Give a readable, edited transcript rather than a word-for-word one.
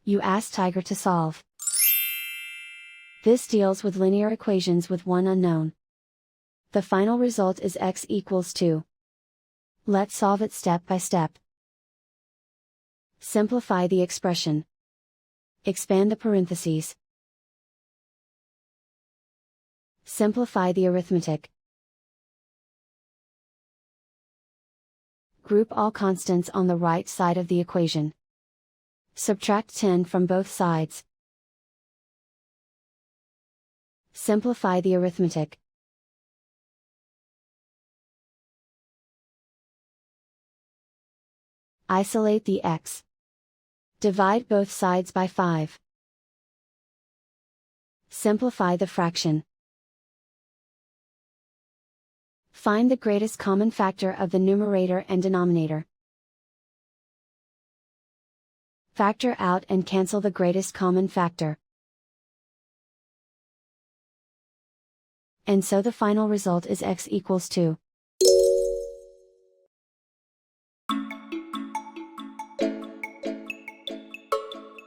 You ask Tiger to solve. This deals with linear equations with one unknown. The final result is x equals 2. Let's solve it step by step. Simplify the expression. Expand the parentheses. Simplify the arithmetic. Group all constants on the right side of the equation. Subtract 10 from both sides. Simplify the arithmetic. Isolate the x. Divide both sides by 5. Simplify the fraction. Find the greatest common factor of the numerator and denominator. Factor out and cancel the greatest common factor. And so the final result is x equals 2.